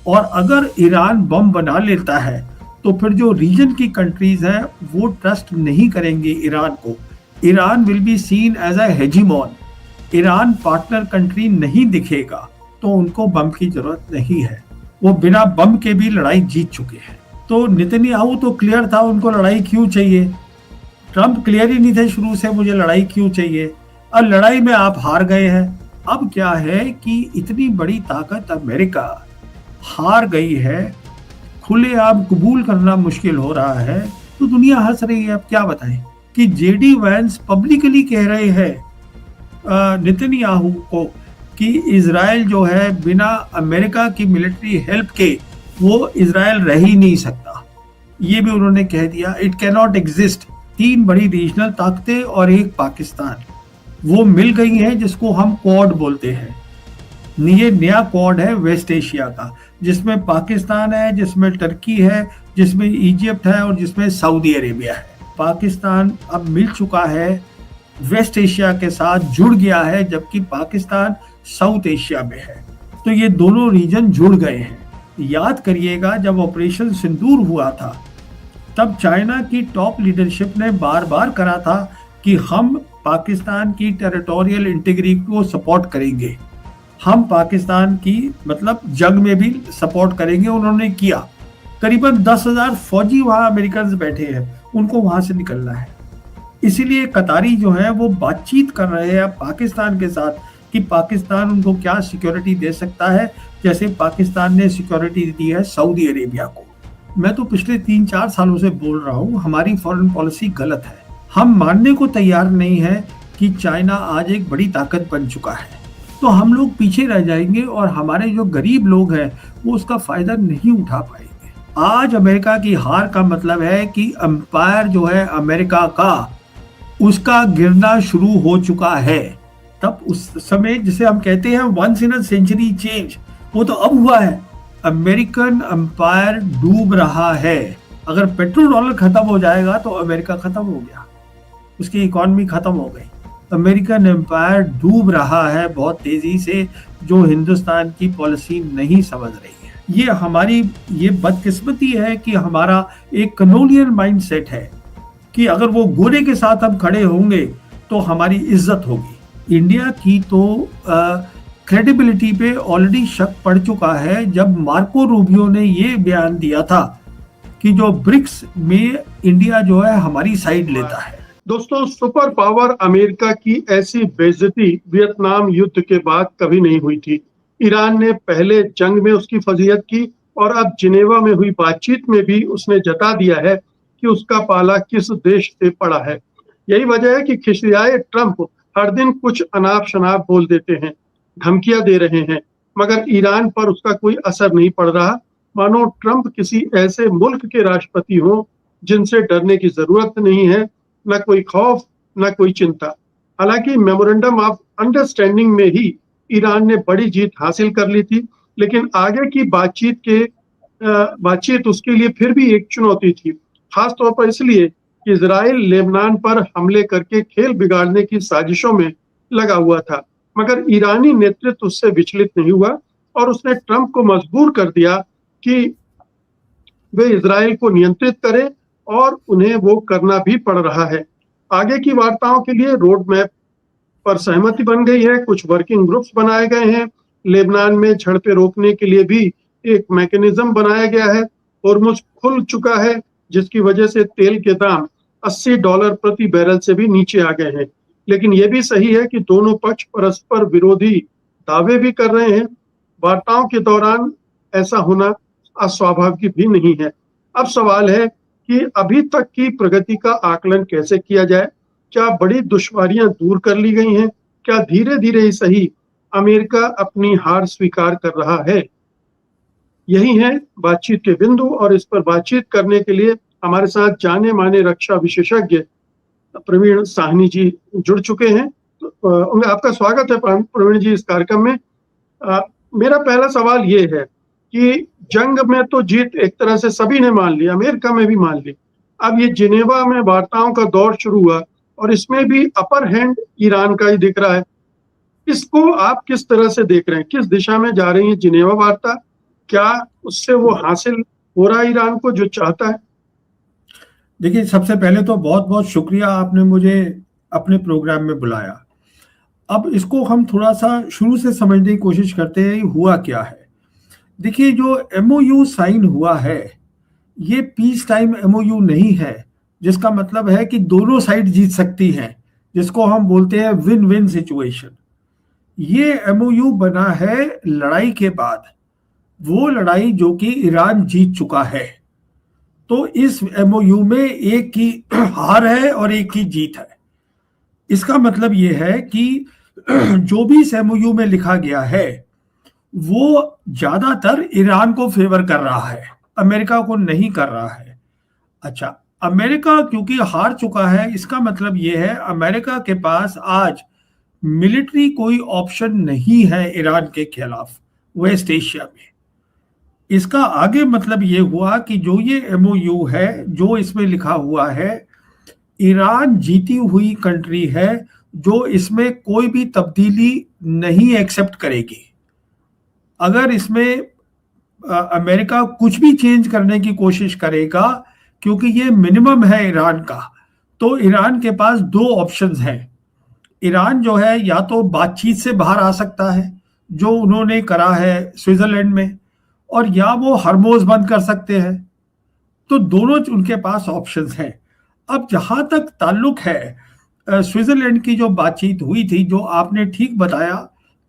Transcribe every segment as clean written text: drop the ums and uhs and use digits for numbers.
और अगर ईरान बम बना लेता है तो फिर जो रीजन की कंट्रीज हैं वो ट्रस्ट नहीं करेंगे ईरान को। Iran will be seen as a hegemon. Iran partner country नहीं दिखेगा तो उनको बम की जरूरत नहीं है। वो बिना बम के भी लड़ाई जीत चुके हैं। तो नेतन्याहू तो क्लियर था उनको लड़ाई क्यों चाहिए। ट्रंप क्लियर ही नहीं थे शुरू से मुझे लड़ाई क्यों चाहिए। अब लड़ाई में आप हार गए हैं। अब क्या है कि इतनी बड़ी ताकत अमेरिका हार गई है, खुलेआम कबूल करना मुश्किल हो रहा है, तो दुनिया हंस रही है। अब क्या बताएं कि जेडी वैंस पब्लिकली कह रहे हैं नेतन्याहू को कि इजराइल जो है बिना अमेरिका की मिलिट्री हेल्प के वो इजराइल रह ही नहीं सकता। ये भी उन्होंने कह दिया, इट कैन नॉट एग्जिस्ट। 3 बड़ी रीजनल ताकतें और एक पाकिस्तान वो मिल गई हैं जिसको हम क्वाड बोलते हैं। ये नया क्वाड है वेस्ट एशिया का, जिसमें पाकिस्तान है, जिसमें टर्की है, जिसमें इजिप्ट है और जिसमें सऊदी अरेबिया है। पाकिस्तान अब मिल चुका है वेस्ट एशिया के साथ, जुड़ गया है, जबकि पाकिस्तान साउथ एशिया में है। तो ये दोनों रीजन जुड़ गए हैं। याद करिएगा जब ऑपरेशन सिंदूर हुआ था तब चाइना की टॉप लीडरशिप ने बार बार करा था कि हम पाकिस्तान की टेरिटोरियल इंटीग्रिटी को सपोर्ट करेंगे, हम पाकिस्तान की मतलब जंग में भी सपोर्ट करेंगे। उन्होंने किया। करीबन 10,000 फौजी वहां अमेरिकन बैठे हैं, उनको वहां से निकलना है। इसीलिए कतारी जो है वो बातचीत कर रहे हैं पाकिस्तान के साथ कि पाकिस्तान उनको क्या सिक्योरिटी दे सकता है, जैसे पाकिस्तान ने सिक्योरिटी दी है सऊदी अरेबिया को। मैं तो पिछले 3-4 सालों से बोल रहा हूँ हमारी फॉरेन पॉलिसी गलत है। हम मानने को तैयार नहीं है कि चाइना आज एक बड़ी ताकत बन चुका है, तो हम लोग पीछे रह जाएंगे और हमारे जो गरीब लोग हैं वो उसका फायदा नहीं उठा पाएंगे। आज अमेरिका की हार का मतलब है कि एम्पायर जो है अमेरिका का, उसका गिरना शुरू हो चुका है। तब उस समय जिसे हम कहते हैं once in a century change, वो तो अब हुआ है। अमेरिकन एम्पायर डूब रहा है। अगर पेट्रोल डॉलर खत्म हो जाएगा तो अमेरिका खत्म हो गया, उसकी इकॉनमी खत्म हो गई। अमेरिकन एम्पायर डूब रहा है बहुत तेजी से, जो हिंदुस्तान की पॉलिसी नहीं समझ रही है। ये हमारी ये बदकिस्मती है कि हमारा एक कलोनियल माइंडसेट है कि अगर वो गोरे के साथ हम खड़े होंगे तो हमारी इज्जत होगी। इंडिया की तो क्रेडिबिलिटी पे ऑलरेडी शक पड़ चुका है जब मार्को रूबियो ने ये बयान दिया था कि जो ब्रिक्स में इंडिया जो है हमारी साइड लेता है। दोस्तों, सुपर पावर अमेरिका की ऐसी बेइज्जती वियतनाम युद्ध के बाद कभी नहीं हुई थी। ईरान ने पहले जंग में उसकी फजीहत की और अब जिनेवा में हुई बातचीत में भी उसने जता दिया है कि उसका पाला किस देश से पड़ा है। यही वजह है कि खिसियाए ट्रंप हर दिन कुछ अनाप शनाप बोल देते हैं, धमकियां दे रहे हैं, मगर ईरान पर उसका कोई असर नहीं पड़ रहा, मानो ट्रंप किसी ऐसे मुल्क के राष्ट्रपति हों जिनसे डरने की जरूरत नहीं है, न कोई खौफ न कोई चिंता। हालांकि मेमोरेंडम ऑफ अंडरस्टैंडिंग में ही ईरान ने बड़ी जीत हासिल कर ली थी, लेकिन आगे की बातचीत उसके लिए फिर भी एक चुनौती थी, खास तौर पर इसलिए कि इजराइल लेबनान पर हमले करके खेल बिगाड़ने की साजिशों में लगा हुआ था। मगर ईरानी नेतृत्व उससे विचलित नहीं हुआ और उसने ट्रंप को मजबूर कर दिया कि वे इजराइल को नियंत्रित करें, और उन्हें वो करना भी पड़ रहा है। आगे की वार्ताओं के लिए रोड मैप पर सहमति बन गई है, कुछ वर्किंग ग्रुप्स बनाए गए हैं, लेबनान में झड़पें रोकने के लिए भी एक मैकेनिज्म बनाया गया है, होर्मुज खुल चुका है जिसकी वजह से तेल के दाम $80 प्रति बैरल से भी नीचे आ गए हैं। लेकिन यह भी सही है कि दोनों पक्ष परस्पर विरोधी दावे भी कर रहे हैं। वार्ताओं के दौरान ऐसा होना अस्वाभाविक भी नहीं है। अब सवाल है कि अभी तक की प्रगति का आकलन कैसे किया जाए। क्या बड़ी दुश्वारियां दूर कर ली गई हैं? क्या धीरे धीरे ही सही अमेरिका अपनी हार स्वीकार कर रहा है? यही है बातचीत के बिंदु, और इस पर बातचीत करने के लिए हमारे साथ जाने माने रक्षा विशेषज्ञ प्रवीण साहनी जी जुड़ चुके हैं। तो आपका स्वागत है प्रवीण जी इस कार्यक्रम में। मेरा पहला सवाल ये है कि जंग में तो जीत एक तरह से सभी ने मान ली, अमेरिका में भी मान ली। अब ये जिनेवा में वार्ताओं का दौर शुरू हुआ और इसमें भी अपर हैंड ईरान का ही दिख रहा है। इसको आप किस तरह से देख रहे हैं? किस दिशा में जा रही है जिनेवा वार्ता? क्या उससे वो हासिल हो रहा है ईरान को जो चाहता है? देखिए, सबसे पहले तो बहुत बहुत शुक्रिया, आपने मुझे अपने प्रोग्राम में बुलाया। अब इसको हम थोड़ा सा शुरू से समझने की कोशिश करते हैं, हुआ क्या है। देखिए, जो एमओयू साइन हुआ है, ये पीस टाइम एमओयू नहीं है, जिसका मतलब है कि दोनों साइड जीत सकती हैं, जिसको हम बोलते हैं विन विन सिचुएशन। ये एमओयू बना है लड़ाई के बाद, वो लड़ाई जो कि ईरान जीत चुका है। तो इस एमओयू में एक की हार है और एक की जीत है। इसका मतलब ये है कि जो भी इस एमओयू में लिखा गया है, वो ज्यादातर ईरान को फेवर कर रहा है, अमेरिका को नहीं कर रहा है। अच्छा, अमेरिका क्योंकि हार चुका है, इसका मतलब ये है अमेरिका के पास आज मिलिट्री कोई ऑप्शन नहीं है ईरान के खिलाफ वेस्ट एशिया में। इसका आगे मतलब ये हुआ कि जो ये एमओयू है, जो इसमें लिखा हुआ है, ईरान जीती हुई कंट्री है जो इसमें कोई भी तब्दीली नहीं एक्सेप्ट करेगी। अगर इसमें अमेरिका कुछ भी चेंज करने की कोशिश करेगा, क्योंकि ये मिनिमम है ईरान का, तो ईरान के पास दो ऑप्शंस हैं। ईरान जो है या तो बातचीत से बाहर आ सकता है, जो उन्होंने करा है स्विट्जरलैंड में, और या वो हरमोज बंद कर सकते हैं। तो दोनों उनके पास ऑप्शंस हैं। अब जहां तक ताल्लुक है स्विट्जरलैंड की जो बातचीत हुई थी, जो आपने ठीक बताया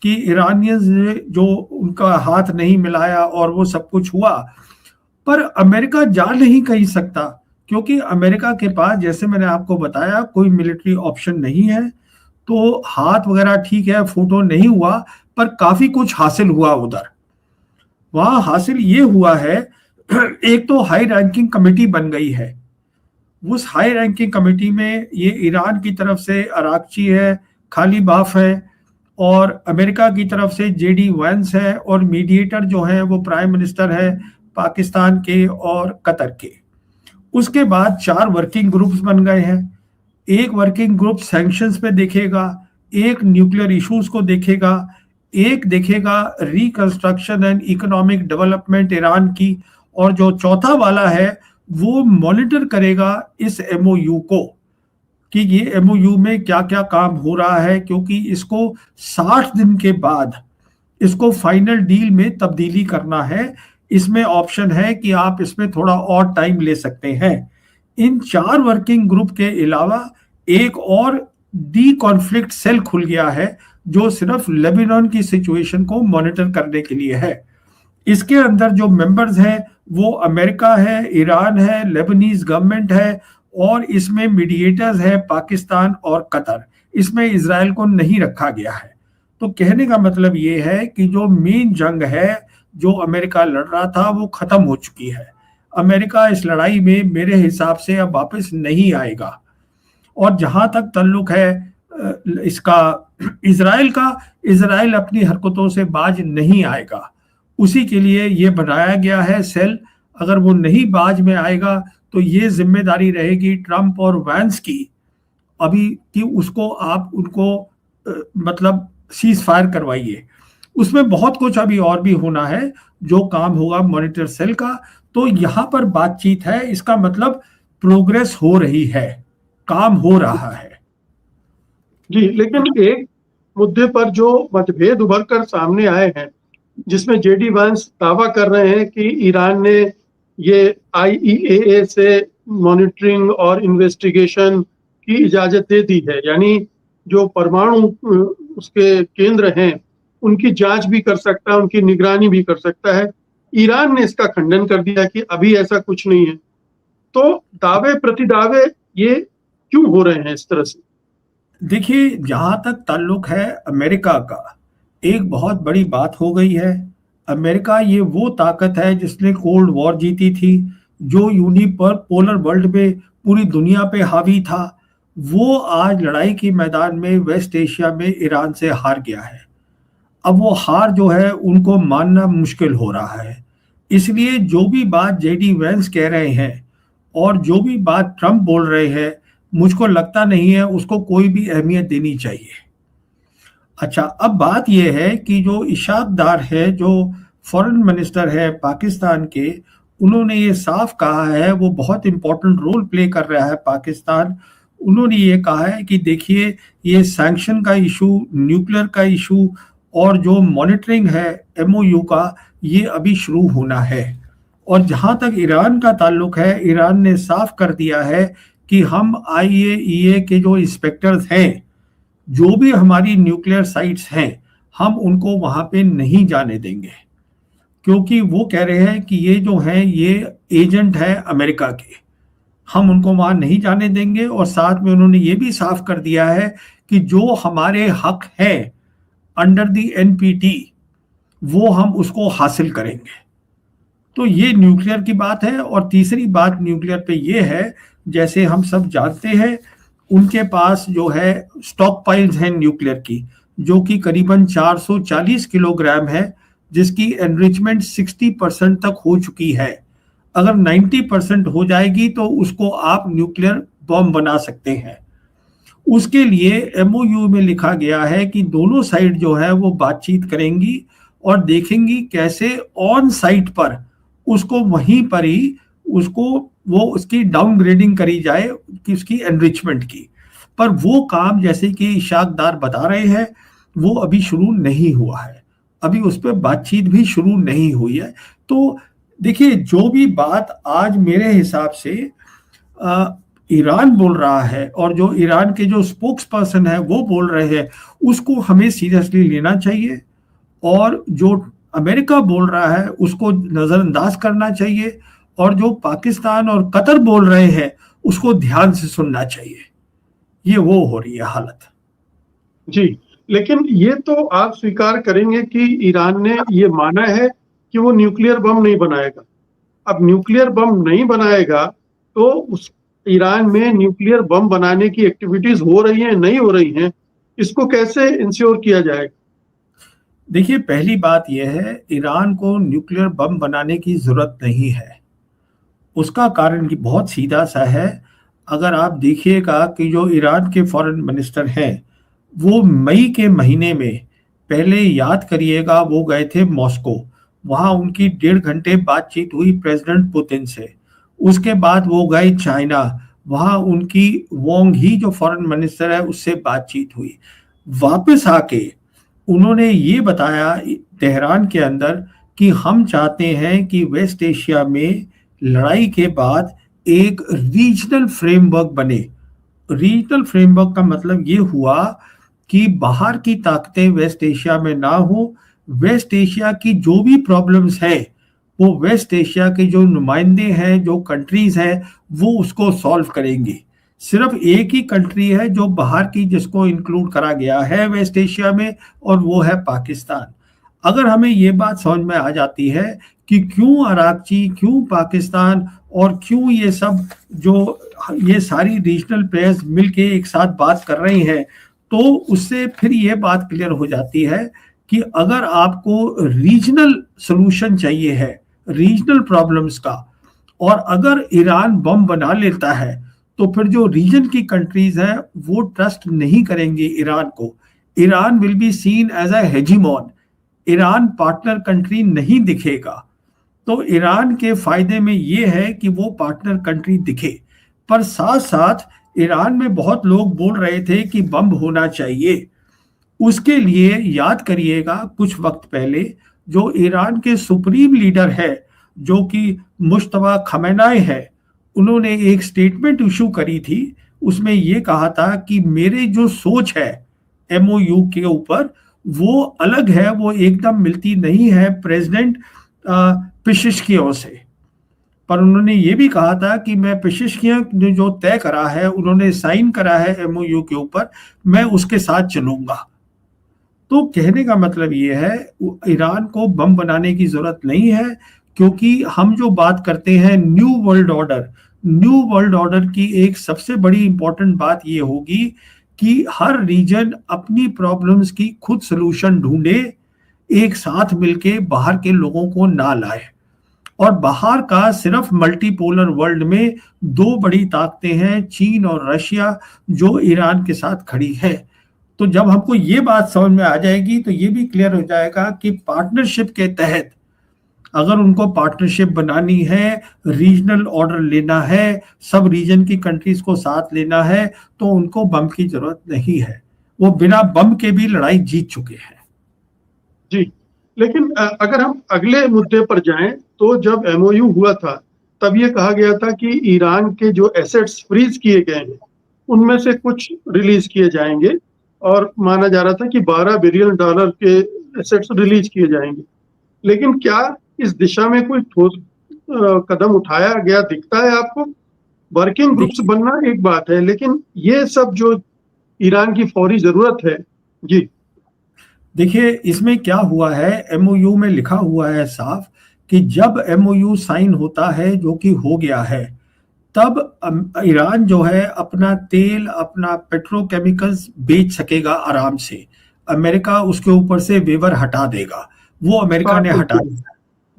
कि ईरानियंस ने जो उनका हाथ नहीं मिलाया और वो सब कुछ हुआ, पर अमेरिका जा नहीं कहीं सकता, क्योंकि अमेरिका के पास, जैसे मैंने आपको बताया, कोई मिलिट्री ऑप्शन नहीं है। तो हाथ वगैरह ठीक है, फोटो नहीं हुआ, पर काफी कुछ हासिल हुआ उधर। वहां हासिल ये हुआ है, एक तो हाई रैंकिंग कमेटी बन गई है। उस हाई रैंकिंग कमेटी में ये ईरान की तरफ से अराक्ची है, खाली बाफ है, और अमेरिका की तरफ से जेडी वैंस है, और मीडिएटर जो है वो प्राइम मिनिस्टर है पाकिस्तान के और कतर के। उसके बाद 4 वर्किंग ग्रुप्स बन गए हैं। एक वर्किंग ग्रुप सैंक्शंस पे देखेगा, एक न्यूक्लियर इश्यूज को देखेगा, एक देखेगा reconstruction and economic development Iran की, और जो चौथा वाला है वो मॉनिटर करेगा इस एमओयू को कि ये एमओयू में क्या क्या काम हो रहा है, क्योंकि इसको 60 दिन के बाद इसको फाइनल डील में तब्दीली करना है। इसमें ऑप्शन है कि आप इसमें थोड़ा और टाइम ले सकते हैं। इन 4 वर्किंग ग्रुप के अलावा एक और डी कॉन्फ्लिक्ट सेल खुल गया है, जो सिर्फ लेबनान की सिचुएशन को मॉनिटर करने के लिए है। इसके अंदर जो मेंबर्स हैं वो अमेरिका है, ईरान है, लेबनीज गवर्नमेंट है, और इसमें मीडिएटर्स है पाकिस्तान और कतर। इसमें इजराइल को नहीं रखा गया है। तो कहने का मतलब ये है कि जो मेन जंग है जो अमेरिका लड़ रहा था, वो खत्म हो चुकी है। अमेरिका इस लड़ाई में मेरे हिसाब से अब वापस नहीं आएगा। और जहां तक ताल्लुक है इसका इजराइल का, इजराइल अपनी हरकतों से बाज नहीं आएगा। उसी के लिए ये बनाया गया है सेल। अगर वो नहीं बाज में आएगा तो ये जिम्मेदारी रहेगी ट्रंप और वैंस की, अभी कि उसको आप उनको मतलब सीज फायर करवाइए। उसमें बहुत कुछ अभी और भी होना है, जो काम होगा मॉनिटर सेल का। तो यहाँ पर बातचीत है, इसका मतलब प्रोग्रेस हो रही है, काम हो रहा है। जी, लेकिन एक मुद्दे पर जो मतभेद उभर कर सामने आए हैं, जिसमें जेडी वांस दावा कर रहे हैं कि ईरान ने ये आईईएए से मॉनिटरिंग और इन्वेस्टिगेशन की इजाजत दे दी है, यानी जो परमाणु उसके केंद्र हैं उनकी जांच भी कर सकता है, उनकी निगरानी भी कर सकता है। ईरान ने इसका खंडन कर दिया कि अभी ऐसा कुछ नहीं है। तो दावे प्रतिदावे ये क्यों हो रहे हैं इस तरह से? देखिए, जहां तक ताल्लुक है अमेरिका का, एक बहुत बड़ी बात हो गई है। अमेरिका ये वो ताकत है जिसने कोल्ड वॉर जीती थी, जो यूनिपोलर वर्ल्ड में पूरी दुनिया पे हावी था। वो आज लड़ाई के मैदान में वेस्ट एशिया में ईरान से हार गया है। अब वो हार जो है उनको मानना मुश्किल हो रहा है। इसलिए जो भी बात जेडी वैंस कह रहे हैं और जो भी बात ट्रंप बोल रहे हैं, मुझको लगता नहीं है उसको कोई भी अहमियत देनी चाहिए। अच्छा, अब बात यह है कि जो इशारतदार है, जो फॉरेन मिनिस्टर है पाकिस्तान के, उन्होंने ये साफ कहा है, वो बहुत इंपॉर्टेंट रोल प्ले कर रहा है पाकिस्तान। उन्होंने ये कहा है कि देखिए, ये सैंक्शन का इशू, न्यूक्लियर का इशू और जो मॉनिटरिंग है एमओयू का, ये अभी शुरू होना है। और जहां तक ईरान का ताल्लुक है, ईरान ने साफ कर दिया है कि हम आईएईए के जो इंस्पेक्टर्स हैं, जो भी हमारी न्यूक्लियर साइट्स हैं, हम उनको वहां पे नहीं जाने देंगे, क्योंकि वो कह रहे हैं कि ये जो हैं ये एजेंट है अमेरिका के, हम उनको वहां नहीं जाने देंगे। और साथ में उन्होंने ये भी साफ कर दिया है कि जो हमारे हक है अंडर द एनपीटी, वो हम उसको हासिल करेंगे। तो ये न्यूक्लियर की बात है। और तीसरी बात न्यूक्लियर पे ये है, जैसे हम सब जानते हैं, उनके पास जो है स्टॉक पाइल्स हैं न्यूक्लियर की, जो कि करीबन 440 किलोग्राम है, जिसकी एनरिचमेंट 60% तक हो चुकी है। अगर 90% हो जाएगी तो उसको आप न्यूक्लियर बॉम्ब बना सकते हैं। उसके लिए एमओयू में लिखा गया है कि दोनों साइड जो है वो बातचीत करेंगी और देखेंगी कैसे ऑन साइट पर उसको वहीं पर ही उसको वो उसकी डाउनग्रेडिंग करी जाए कि उसकी एनरिचमेंट की। पर वो काम, जैसे कि इशाकदार बता रहे हैं, वो अभी शुरू नहीं हुआ है, अभी उस पर बातचीत भी शुरू नहीं हुई है। तो देखिए, जो भी बात आज मेरे हिसाब से ईरान बोल रहा है और जो ईरान के जो स्पोक्स पर्सन है वो बोल रहे हैं, उसको हमें सीरियसली लेना चाहिए। और जो अमेरिका बोल रहा है उसको नजरअंदाज करना चाहिए, और जो पाकिस्तान और कतर बोल रहे हैं उसको ध्यान से सुनना चाहिए। ये वो हो रही है हालत। जी, लेकिन ये तो आप स्वीकार करेंगे कि ईरान ने ये माना है कि वो न्यूक्लियर बम नहीं बनाएगा। अब न्यूक्लियर बम नहीं बनाएगा तो उस ईरान में न्यूक्लियर बम बनाने की एक्टिविटीज हो रही हैं, नहीं हो रही हैं, इसको कैसे इंश्योर किया जाएगा? देखिए, पहली बात यह है, ईरान को न्यूक्लियर बम बनाने की जरूरत नहीं है। उसका कारण कि बहुत सीधा सा है। अगर आप देखिएगा कि जो ईरान के फॉरेन मिनिस्टर हैं, वो मई के महीने में, पहले याद करिएगा, वो गए थे मॉस्को, वहाँ उनकी 1.5 घंटे बातचीत हुई प्रेसिडेंट पुतिन से। उसके बाद वो गए चाइना, वहाँ उनकी वोंग ही जो फॉरेन मिनिस्टर है उससे बातचीत हुई। वापस आके उन्होंने ये बताया तेहरान के अंदर कि हम चाहते हैं कि वेस्ट एशिया में लड़ाई के बाद एक रीजनल फ्रेमवर्क बने। रीजनल फ्रेमवर्क का मतलब ये हुआ कि बाहर की ताकतें वेस्ट एशिया में ना हो, वेस्ट एशिया की जो भी प्रॉब्लम्स है वो वेस्ट एशिया के जो नुमाइंदे हैं, जो कंट्रीज हैं, वो उसको सॉल्व करेंगी। सिर्फ एक ही कंट्री है जो बाहर की, जिसको इंक्लूड करा गया है वेस्ट एशिया में, और वो है पाकिस्तान। अगर हमें ये बात समझ में आ जाती है कि क्यों अराकची, क्यों पाकिस्तान और क्यों ये सब जो ये सारी रीजनल प्लेयर्स मिलके एक साथ बात कर रही हैं, तो उससे फिर ये बात क्लियर हो जाती है कि अगर आपको रीजनल सोल्यूशन चाहिए है रीजनल प्रॉब्लम्स का, और अगर ईरान बम बना लेता है, तो फिर जो रीजन की कंट्रीज हैं वो ट्रस्ट नहीं करेंगे ईरान को। Iran will be seen as a hegemon. Iran partner country नहीं दिखेगा। तो ईरान के फायदे में ये है कि वो पार्टनर कंट्री दिखे। पर साथ साथ ईरान में बहुत लोग बोल रहे थे कि बम होना चाहिए। उसके लिए याद करिएगा, कुछ वक्त पहले जो ईरान के सुप्रीम लीडर है, जो कि मुश्तबा खमेनाई है, उन्होंने एक स्टेटमेंट इशू करी थी। उसमें ये कहा था कि मेरे जो सोच है एमओयू के ऊपर, वो अलग है, वो एकदम मिलती नहीं है प्रेसिडेंट पेशेश्कियान से। पर उन्होंने ये भी कहा था कि मैं पेशेश्कियान ने जो तय करा है, उन्होंने साइन करा है एमओयू के ऊपर, मैं उसके साथ चलूंगा। तो कहने का मतलब ये है, ईरान को बम बनाने की जरूरत नहीं है, क्योंकि हम जो बात करते हैं new world order, new world order की एक सबसे बड़ी इंपॉर्टेंट बात ये होगी कि हर रीजन अपनी प्रॉब्लम्स की खुद सलूशन ढूंढे, एक साथ मिलके बाहर के लोगों को ना लाए। और बाहर का सिर्फ मल्टीपोलर वर्ल्ड में दो बड़ी ताकतें हैं, चीन और रशिया, जो ईरान के साथ खड़ी है। तो जब हमको ये बात समझ में आ जाएगी तो ये भी क्लियर हो जाएगा कि पार्टनरशिप के तहत अगर उनको पार्टनरशिप बनानी है, रीजनल ऑर्डर लेना है, सब रीजन की कंट्रीज को साथ लेना है, तो उनको बम की जरूरत नहीं है। वो बिना बम के भी लड़ाई जीत चुके हैं। जी, लेकिन अगर हम अगले मुद्दे पर जाएं, तो जब एमओयू हुआ था तब ये कहा गया था कि ईरान के जो एसेट्स फ्रीज किए गए हैं उनमें से कुछ रिलीज किए जाएंगे, और माना जा रहा था कि $12 बिलियन के एसेट्स रिलीज किए जाएंगे। लेकिन क्या इस दिशा में कोई ठोस कदम उठाया गया दिखता है आपको? वर्किंग ग्रुप्स देखिए बनना एक बात है, लेकिन ये सब जो ईरान की फौरी जरूरत है। जी। देखिए इसमें क्या हुआ है, एमओयू में लिखा हुआ है साफ कि जब एमओयू साइन होता है, जो कि हो गया है, तब ईरान जो है अपना तेल, अपना पेट्रोकेमिकल्स बेच सकेगा आराम से। अमेरिका उसके ऊपर से वेवर हटा देगा। वो अमेरिका ने 60 दिन हटा के लिए। दिया,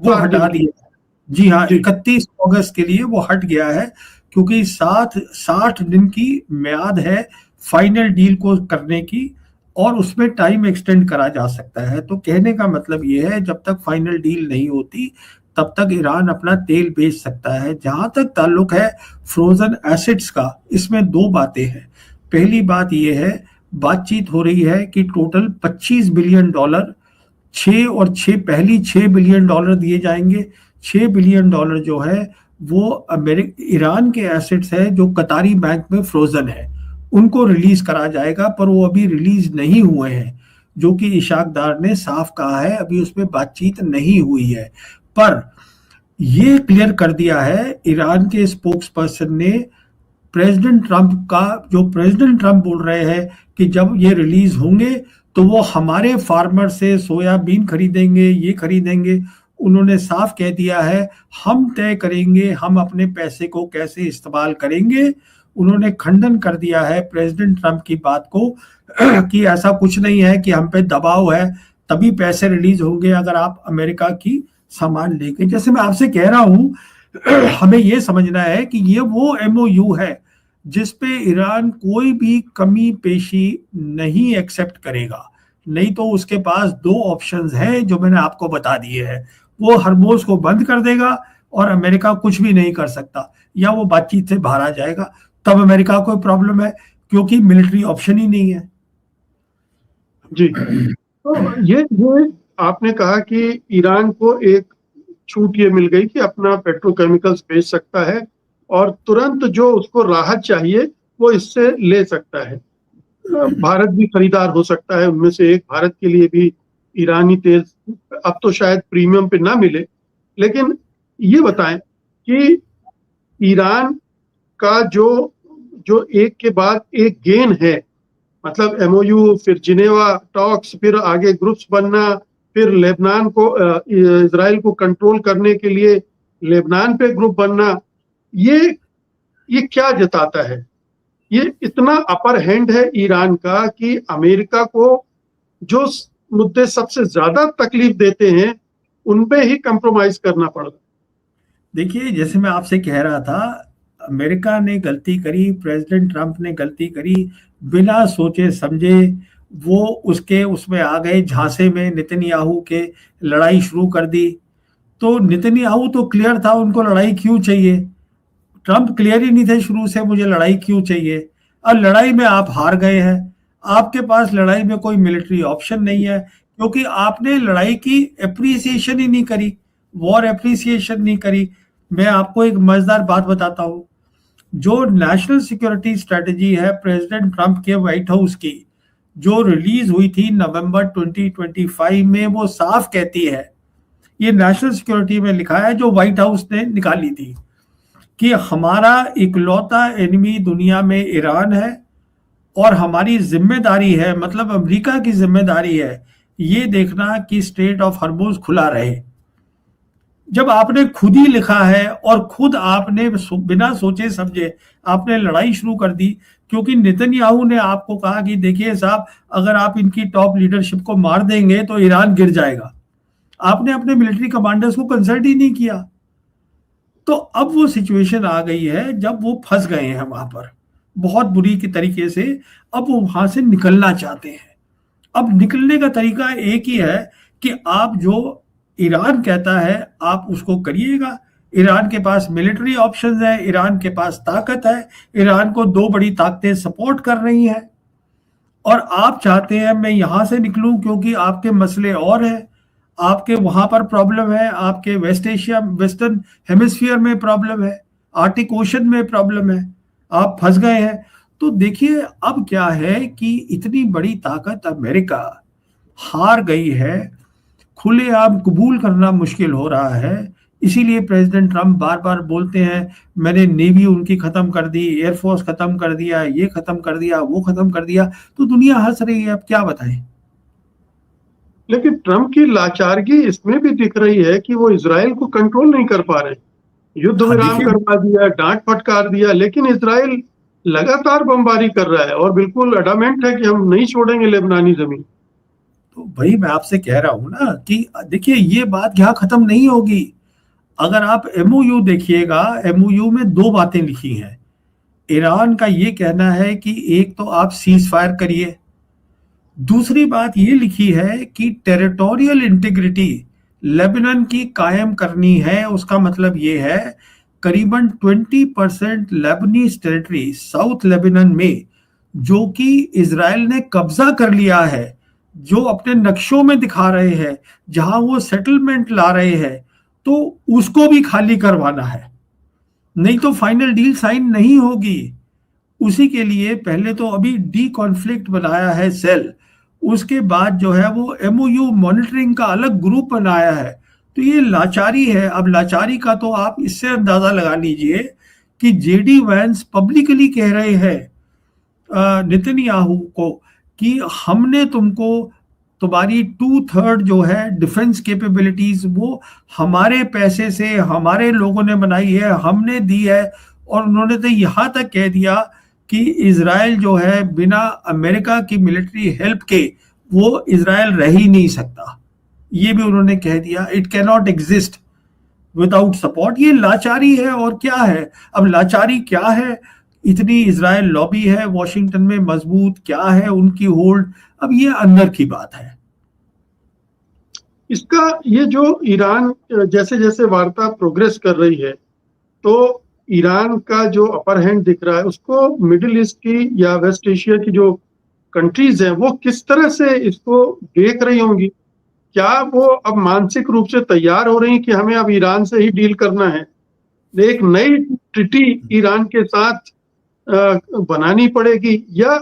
वो 60 दिन हटा के लिए। दिया। जी हाँ, जी। 31 अगस्त के लिए वो हट गया है, क्योंकि 60 दिन की म्याद है फाइनल डील को करने की, और उसमें टाइम एक्सटेंड करा जा सकता है। तो कहने का मतलब ये है, जब तक फाइनल डील नहीं होती तब तक ईरान अपना तेल बेच सकता है। जहां तक ताल्लुक है फ्रोजन एसिड्स का, इसमें दो बातें हैं। पहली बात यह है, बातचीत हो रही है कि टोटल $25 बिलियन, 6 और 6, पहली $6 बिलियन दिए जाएंगे। $6 बिलियन जो है वो ईरान के एसेट्स है जो कतारी बैंक में फ्रोजन है, उनको रिलीज करा जाएगा, पर वो अभी रिलीज नहीं हुए हैं, जो कि इशाक डार ने साफ कहा है अभी उसमें बातचीत नहीं हुई है। पर ये क्लियर कर दिया है ईरान के स्पोक्स पर्सन ने, प्रेसिडेंट ट्रंप का, जो प्रेसिडेंट ट्रंप बोल रहे हैं कि जब ये रिलीज होंगे तो वो हमारे फार्मर से सोयाबीन खरीदेंगे, ये खरीदेंगे। उन्होंने साफ कह दिया है हम तय करेंगे हम अपने पैसे को कैसे इस्तेमाल करेंगे। उन्होंने खंडन कर दिया है प्रेसिडेंट ट्रंप की बात को कि ऐसा कुछ नहीं है कि हम पे दबाव है तभी पैसे रिलीज होंगे अगर आप अमेरिका की सामान लेके। जैसे मैं आपसे कह रहा हूं हमें यह समझना है कि ये वो एमओयू है जिसपे ईरान कोई भी कमी पेशी नहीं एक्सेप्ट करेगा। नहीं तो उसके पास दो ऑप्शंस हैं जो मैंने आपको बता दिए हैं। वो हरमोज को बंद कर देगा और अमेरिका कुछ भी नहीं कर सकता, या वो बातचीत से बाहर आ जाएगा। तब अमेरिका को प्रॉब्लम है क्योंकि मिलिट्री ऑप्शन ही नहीं है। जी, तो ये आपने कहा कि ईरान को एक छूट ये मिल गई कि अपना पेट्रोकेमिकल्स बेच सकता है, और तुरंत जो उसको राहत चाहिए वो इससे ले सकता है। भारत भी खरीदार हो सकता है उनमें से एक। भारत के लिए भी ईरानी तेल अब तो शायद प्रीमियम पे ना मिले, लेकिन ये बताएं कि ईरान का जो जो एक के बाद एक गेन है, मतलब एमओयू, फिर जिनेवा टॉक्स, फिर आगे ग्रुप्स बनना, फिर लेबनान को, इजराइल को कंट्रोल करने के लिए लेबनान पे ग्रुप बनना, ये क्या जताता है? ये इतना अपर हैंड है ईरान का कि अमेरिका को जो मुद्दे सबसे ज्यादा तकलीफ देते हैं उन पे ही कंप्रोमाइज करना पड़ रहा। देखिए जैसे मैं आपसे कह रहा था, अमेरिका ने गलती करी, प्रेसिडेंट ट्रंप ने गलती करी, बिना सोचे समझे वो उसके उसमें आ गए, झांसे में नेतन्याहू के लड़ाई शुरू कर दी। तो नेतन्याहू तो क्लियर था उनको लड़ाई क्यों चाहिए, ट्रंप क्लियर ही नहीं थे शुरू से मुझे लड़ाई क्यों चाहिए। अब लड़ाई में आप हार गए हैं, आपके पास लड़ाई में कोई मिलिट्री ऑप्शन नहीं है, क्योंकि आपने लड़ाई की एप्रिसिएशन ही नहीं करी, वॉर एप्रिसिएशन नहीं करी। मैं आपको एक मजेदार बात बताता हूं, जो नेशनल सिक्योरिटी स्ट्रेटजी है प्रेसिडेंट ट्रंप के व्हाइट हाउस की, जो रिलीज हुई थी नवंबर 2025 में, वो साफ कहती है, ये नेशनल सिक्योरिटी में लिखा है जो व्हाइट हाउस ने निकाली थी, कि हमारा इकलौता एनिमी दुनिया में ईरान है और हमारी जिम्मेदारी है, मतलब अमेरिका की जिम्मेदारी है, ये देखना कि स्ट्रेट ऑफ हॉर्मुज खुला रहे। जब आपने खुद ही लिखा है और खुद आपने बिना सोचे समझे आपने लड़ाई शुरू कर दी, क्योंकि नेतन्याहू ने आपको कहा कि देखिए साहब अगर आप इनकी टॉप लीडरशिप को मार देंगे तो ईरान गिर जाएगा, आपने अपने मिलिट्री कमांडर्स को कंसल्ट ही नहीं किया। तो अब वो सिचुएशन आ गई है जब वो फंस गए हैं वहां पर बहुत बुरी की तरीके से। अब वो वहां से निकलना चाहते हैं। अब निकलने का तरीका एक ही है कि आप जो ईरान कहता है आप उसको करिएगा। ईरान के पास मिलिट्री ऑप्शंस है, ईरान के पास ताकत है, ईरान को दो बड़ी ताकतें सपोर्ट कर रही हैं, और आप चाहते हैं मैं यहां से निकलूं क्योंकि आपके मसले और हैं, आपके वहां पर प्रॉब्लम है, आपके वेस्ट एशिया वेस्टर्न हेमिस्फीयर में प्रॉब्लम है, आर्टिक ओशन में प्रॉब्लम है, आप फंस गए हैं। तो देखिए अब क्या है कि इतनी बड़ी ताकत अमेरिका हार गई है, खुलेआम कबूल करना मुश्किल हो रहा है। इसीलिए प्रेसिडेंट ट्रम्प बार बार बोलते हैं मैंने नेवी उनकी खत्म कर दी, एयरफोर्स खत्म कर दिया, ये खत्म कर दिया, वो खत्म कर दिया। तो दुनिया हंस रही है, अब क्या बताएं। लेकिन ट्रम्प की लाचारगी इसमें भी दिख रही है कि वो इजराइल को कंट्रोल नहीं कर पा रहे। युद्ध हाँ विराम देखिए, करवा दिया, डांट फटकार दिया, लेकिन इजराइल लगातार बमबारी कर रहा है और बिल्कुल अडामेंट है कि हम नहीं छोड़ेंगे लेबनानी जमीन। तो भाई मैं आपसे कह रहा हूं ना कि देखिए ये बात यहाँ खत्म नहीं होगी। अगर आप एमओयू देखिएगा, एमओयू में दो बातें लिखी हैं। ईरान का ये कहना है कि एक तो आप सीज फायर करिए, दूसरी बात ये लिखी है कि टेरिटोरियल इंटीग्रिटी लेबनान की कायम करनी है। उसका मतलब ये है करीबन 20% लेबनीज टेरिटरी साउथ लेबनान में जो कि इजराइल ने कब्जा कर लिया है, जो अपने नक्शों में दिखा रहे हैं, जहां वो सेटलमेंट ला रहे हैं, तो उसको भी खाली करवाना है, नहीं तो फाइनल डील साइन नहीं होगी। उसी के लिए पहले तो अभी डी कॉन्फ्लिक्ट बनाया है सेल, उसके बाद जो है वो एमओयू मॉनिटरिंग का अलग ग्रुप बनाया है। तो ये लाचारी है। अब लाचारी का तो आप इससे अंदाजा लगा लीजिए कि जेडी वैंस पब्लिकली कह रहे हैं नेतन्याहू को कि हमने तुमको तुम्हारी 2/3 जो है डिफेंस कैपेबिलिटीज वो हमारे पैसे से हमारे लोगों ने बनाई है, हमने दी है। और उन्होंने तो यहां तक कह दिया कि इजराइल जो है बिना अमेरिका की मिलिट्री हेल्प के वो इजराइल रह ही नहीं सकता। ये भी उन्होंने कह दिया, it can not exist without support. ये लाचारी है और क्या है। अब लाचारी क्या है, इतनी इजराइल लॉबी है वॉशिंगटन में मजबूत, क्या है उनकी होल्ड, अब ये अंदर की बात है। इसका ये जो ईरान जैसे जैसे वार्ता प्रोग्रेस कर रही है, तो ईरान का जो अपर हैंड दिख रहा है उसको मिडिल ईस्ट की या वेस्ट एशिया की जो कंट्रीज हैं वो किस तरह से इसको देख रही होंगी। क्या वो अब मानसिक रूप से तैयार हो रही कि हमें अब ईरान से ही डील करना है, एक नई ट्रीटी ईरान के साथ बनानी पड़ेगी। या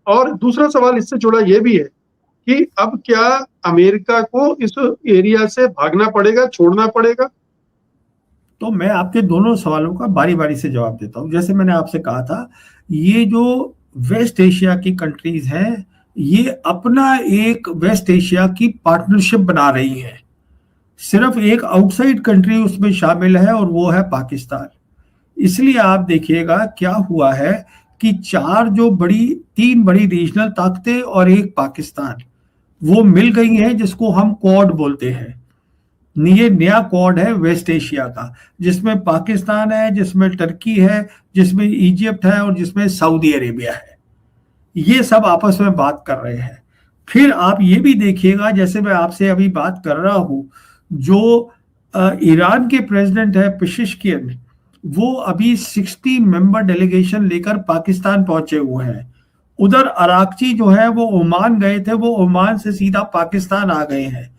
और दूसरा सवाल इससे जुड़ा ये भी है कि अब क्या अमेरिका को इस एरिया से भागना पड़ेगा, छोड़ना पड़ेगा। तो मैं आपके दोनों सवालों का बारी बारी से जवाब देता हूं। जैसे मैंने आपसे कहा था, ये जो वेस्ट एशिया की कंट्रीज हैं ये अपना एक वेस्ट एशिया की पार्टनरशिप बना रही है। सिर्फ एक आउटसाइड कंट्री उसमें शामिल है और वो है पाकिस्तान। इसलिए आप देखिएगा क्या हुआ है कि तीन बड़ी रीजनल ताकतें और एक पाकिस्तान वो मिल गई हैं, जिसको हम क्वाड बोलते हैं। ये नया क्वाड है वेस्ट एशिया का, जिसमें पाकिस्तान है, जिसमें टर्की है, जिसमें इजिप्ट है और जिसमें सऊदी अरेबिया है। ये सब आपस में बात कर रहे हैं। फिर आप ये भी देखिएगा, जैसे मैं आपसे अभी बात कर रहा हूं, जो ईरान के प्रेसिडेंट है पेशिशकियन, वो अभी 60 मेंबर डेलीगेशन लेकर पाकिस्तान पहुंचे हुए हैं। उधर अराकची जो है वो ओमान गए थे, वो ओमान से सीधा पाकिस्तान आ गए हैं।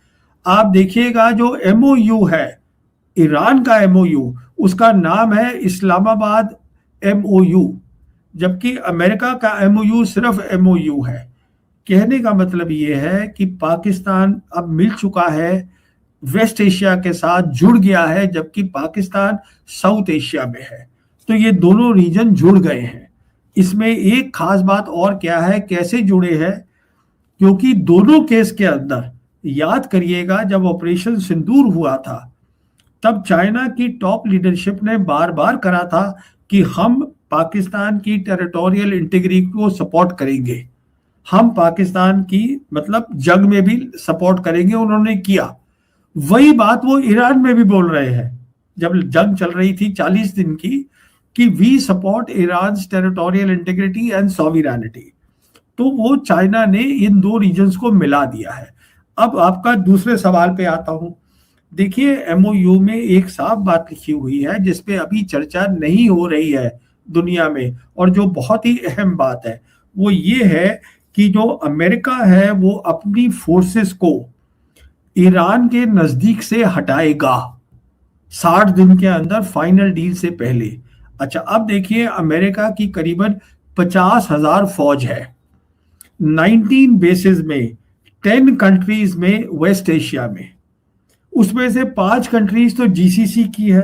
आप देखिएगा जो एमओयू है, ईरान का एमओयू, उसका नाम है इस्लामाबाद एमओयू, जबकि अमेरिका का एमओयू सिर्फ एमओयू है। कहने का मतलब ये है कि पाकिस्तान अब मिल चुका है, वेस्ट एशिया के साथ जुड़ गया है, जबकि पाकिस्तान साउथ एशिया में है। तो ये दोनों रीजन जुड़ गए हैं। इसमें एक खास बात और क्या है, कैसे जुड़े हैं, क्योंकि दोनों केस के अंदर याद करिएगा जब ऑपरेशन सिंदूर हुआ था तब चाइना की टॉप लीडरशिप ने बार बार करा था कि हम पाकिस्तान की टेरिटोरियल इंटीग्रिटी को सपोर्ट करेंगे, हम पाकिस्तान की मतलब जंग में भी सपोर्ट करेंगे। उन्होंने किया वही बात वो ईरान में भी बोल रहे हैं जब जंग चल रही थी 40 दिन की, कि we support Iran territorial integrity and sovereignty. तो वो चाइना ने इन दो रीजन्स को मिला दिया है। अब आपका दूसरे सवाल पे आता हूं देखिए, एमओयू में एक साफ बात लिखी हुई है जिसपे अभी चर्चा नहीं हो रही है दुनिया में, और जो बहुत ही अहम बात है वो ये है कि जो अमेरिका है वो अपनी फोर्सेस को ईरान के नजदीक से हटाएगा 60 दिन के अंदर, फाइनल डील से पहले। अच्छा, अब देखिए, अमेरिका की करीबन 50,000 फौज है, 19 बेसिस में, 10 कंट्रीज में, वेस्ट एशिया में। उसमें से 5 कंट्रीज तो जीसीसी की है,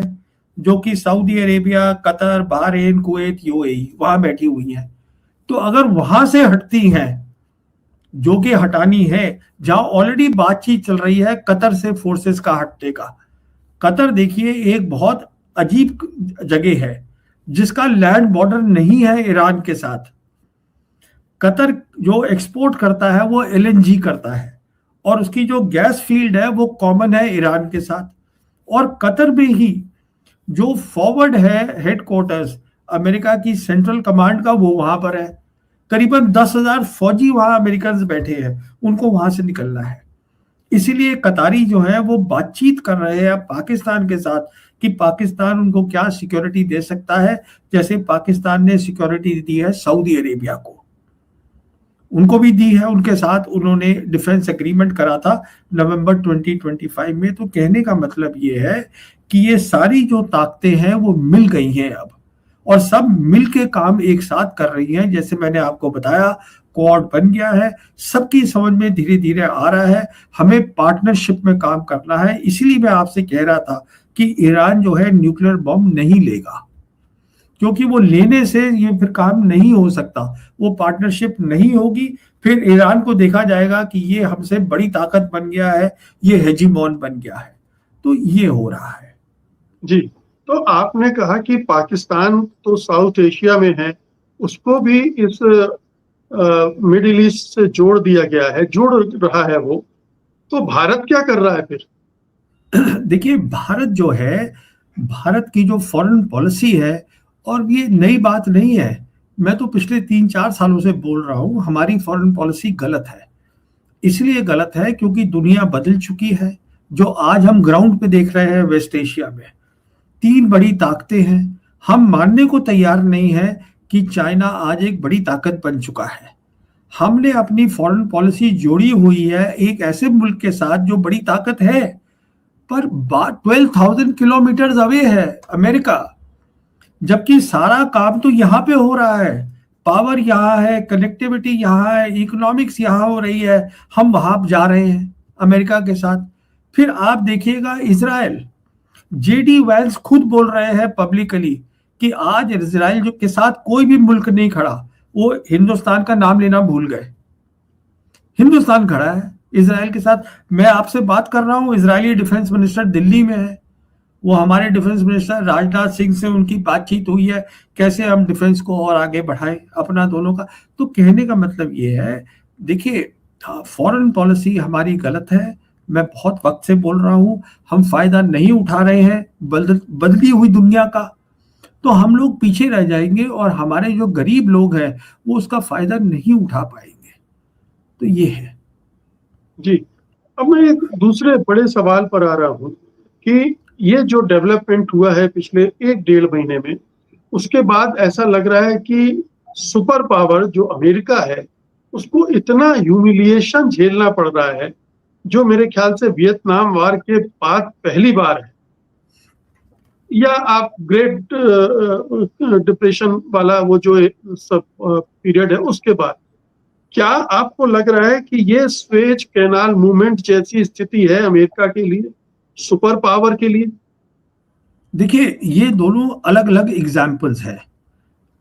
जो कि Saudi Arabia, Qatar, Bahrain, Kuwait, UAE वहां बैठी हुई है। तो अगर वहां से हटती हैं, जो कि हटानी है, जहां ऑलरेडी बातचीत चल रही है कतर से फोर्सेस का हटने का। कतर देखिए एक बहुत अजीब जगह है जिसका लैंड बॉर्डर नहीं है ईरान के साथ। कतर जो एक्सपोर्ट करता है वो एलएनजी करता है, और उसकी जो गैस फील्ड है वो कॉमन है ईरान के साथ। और कतर में ही जो फॉरवर्ड है हेडक्वार्टर्स अमेरिका की सेंट्रल कमांड का, वो वहां पर है। करीबन 10,000 फौजी वहां अमेरिकन बैठे हैं, उनको वहां से निकलना है। इसीलिए कतारी जो है वो बातचीत कर रहे हैं पाकिस्तान के साथ कि पाकिस्तान उनको क्या सिक्योरिटी दे सकता है, जैसे पाकिस्तान ने सिक्योरिटी दी है सऊदी अरेबिया को, उनको भी दी है। उनके साथ उन्होंने डिफेंस एग्रीमेंट करा था नवंबर 2025 में। तो कहने का मतलब ये है कि ये सारी जो ताकतें हैं वो मिल गई हैं अब, और सब मिल के काम एक साथ कर रही हैं। जैसे मैंने आपको बताया, क्वाड बन गया है, सबकी समझ में धीरे धीरे आ रहा है, हमें पार्टनरशिप में काम करना है। इसीलिए मैं आपसे कह रहा था कि ईरान जो है न्यूक्लियर बॉम्ब नहीं लेगा, क्योंकि वो लेने से ये फिर काम नहीं हो सकता, वो पार्टनरशिप नहीं होगी। फिर ईरान को देखा जाएगा कि ये हमसे बड़ी ताकत बन गया है, ये हेजीमोन बन गया है। तो ये हो रहा है। जी, तो आपने कहा कि पाकिस्तान तो साउथ एशिया में है, उसको भी इस मिडिल ईस्ट से जोड़ दिया गया है, जोड़ रहा है वो, तो भारत क्या कर रहा है फिर? देखिए, भारत जो है, भारत की जो फॉरेन पॉलिसी है, और ये नई बात नहीं है, मैं तो पिछले 3-4 सालों से बोल रहा हूं, हमारी फॉरेन पॉलिसी गलत है। इसलिए गलत है क्योंकि दुनिया बदल चुकी है। जो आज हम ग्राउंड पे देख रहे हैं वेस्ट एशिया में, 3 बड़ी ताकतें हैं। हम मानने को तैयार नहीं है कि चाइना आज एक बड़ी ताकत बन चुका है। हमने अपनी फॉरेन पॉलिसी जोड़ी हुई है एक ऐसे मुल्क के साथ जो बड़ी ताकत है, पर 12,000 किलोमीटर अवे है अमेरिका, जबकि सारा काम तो यहाँ पे हो रहा है। पावर यहाँ है, कनेक्टिविटी यहाँ है, इकोनॉमिक्स यहाँ हो रही है, हम वहां जा रहे हैं अमेरिका के साथ। फिर आप देखिएगा इजराइल, जेडी वैंस खुद बोल रहे हैं पब्लिकली कि आज इजराइल जो के साथ कोई भी मुल्क नहीं खड़ा, वो हिंदुस्तान का नाम लेना भूल गए। हिंदुस्तान खड़ा है इजराइल के साथ। मैं आपसे बात कर रहा हूं, इजरायली डिफेंस मिनिस्टर दिल्ली में है, वो हमारे डिफेंस मिनिस्टर राजनाथ सिंह से उनकी बातचीत हुई है, कैसे हम डिफेंस को और आगे बढ़ाएं अपना दोनों का। तो कहने का मतलब ये है, देखिए, फॉरेन पॉलिसी हमारी गलत है। मैं बहुत वक्त से बोल रहा हूं, हम फायदा नहीं उठा रहे हैं बदली हुई दुनिया का, तो हम लोग पीछे रह जाएंगे और हमारे जो गरीब लोग हैं वो उसका फायदा नहीं उठा पाएंगे। तो ये है। जी, अब मैं एक दूसरे बड़े सवाल पर आ रहा हूँ कि ये जो डेवलपमेंट हुआ है पिछले 1-1.5 महीने में, उसके बाद ऐसा लग रहा है कि सुपर पावर जो अमेरिका है उसको इतना ह्यूमिलिएशन झेलना पड़ रहा है, जो मेरे ख्याल से वियतनाम वार के बाद पहली बार है, या आप ग्रेट डिप्रेशन वाला वो जो सब पीरियड है उसके बाद। क्या आपको लग रहा है कि ये स्वेज कैनाल मूवमेंट जैसी स्थिति है अमेरिका के लिए, सुपर पावर के लिए? देखिए, ये दोनों अलग अलग एग्जाम्पल्स हैं।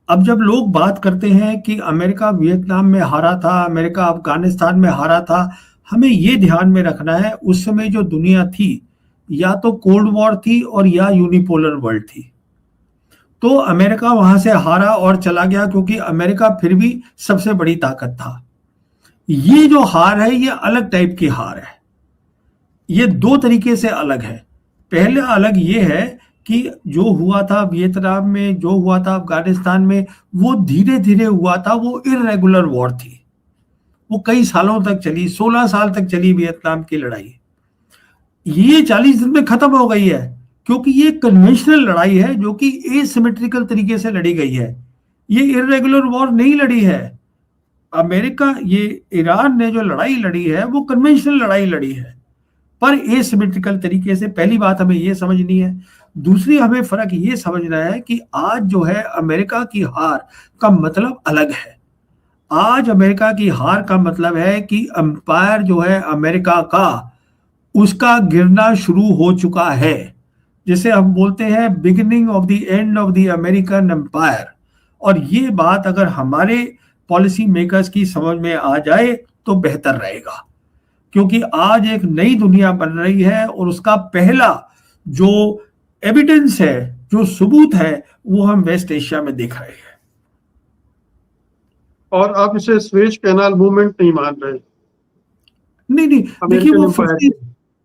अब जब लोग बात करते हैं कि अमेरिका वियतनाम में हारा था, अमेरिका अफगानिस्तान में हारा था, हमें ये ध्यान में रखना है उस समय जो दुनिया थी, या तो कोल्ड वॉर थी और या यूनिपोलर वर्ल्ड थी। तो अमेरिका वहां से हारा और चला गया क्योंकि अमेरिका फिर भी सबसे बड़ी ताकत था। ये जो हार है ये अलग टाइप की हार है, ये 2 तरीके से अलग है। पहला अलग ये है कि जो हुआ था वियतनाम में, जो हुआ था अफगानिस्तान में, वो धीरे धीरे हुआ था, वो इररेगुलर वॉर थी, वो कई सालों तक चली, 16 साल तक चली वियतनाम की लड़ाई। ये 40 दिन में खत्म हो गई है, क्योंकि ये कन्वेंशनल लड़ाई है जो कि एसिमेट्रिकल तरीके से लड़ी गई है। ये इरेगुलर वॉर नहीं लड़ी है। अमेरिका, ये ईरान ने जो लड़ाई लड़ी है वो कन्वेंशनल लड़ाई लड़ी है, पर एसिमेट्रिकल तरीके से। पहली बात हमें ये समझनी है। दूसरी, हमें फर्क ये समझना है कि आज जो है अमेरिका की हार का मतलब अलग है। आज अमेरिका की हार का मतलब है कि एम्पायर जो है अमेरिका का, उसका गिरना शुरू हो चुका है। जिसे हम बोलते हैं beginning of the end of the American empire. और ये बात अगर हमारे पॉलिसी मेकर्स की समझ में आ जाए तो बेहतर रहेगा, क्योंकि आज एक नई दुनिया बन रही है और उसका पहला जो एविडेंस है, जो सबूत है, वो हम वेस्ट एशिया में देख रहे हैं। और आप इसे स्वेज कैनाल मूवमेंट नहीं मान रहे? नहीं नहीं, देखिए अमेरिकन वो एम्पायर 50,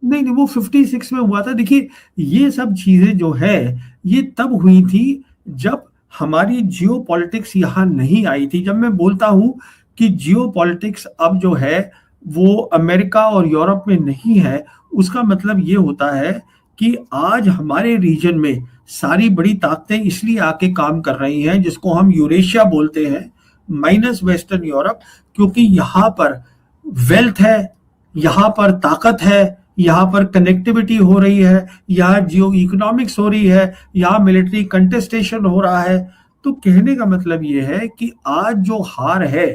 नहीं नहीं, वो 56 में हुआ था। देखिए ये सब चीजें जो है ये तब हुई थी जब हमारी जियो पॉलिटिक्स यहाँ नहीं आई थी। जब मैं बोलता हूँ कि जियो पॉलिटिक्स अब जो है वो अमेरिका और यूरोप में नहीं है, उसका मतलब ये होता है कि आज हमारे रीजन में सारी बड़ी ताकतें इसलिए आके काम कर रही हैं, जिसको हम यूरेशिया बोलते हैं, माइनस वेस्टर्न यूरोप, क्योंकि यहाँ पर वेल्थ है, यहाँ पर ताकत है, यहाँ पर कनेक्टिविटी हो रही है, यहाँ जियो इकोनॉमिक्स हो रही है, यहाँ मिलिट्री कंटेस्टेशन हो रहा है। तो कहने का मतलब ये है कि आज जो हार है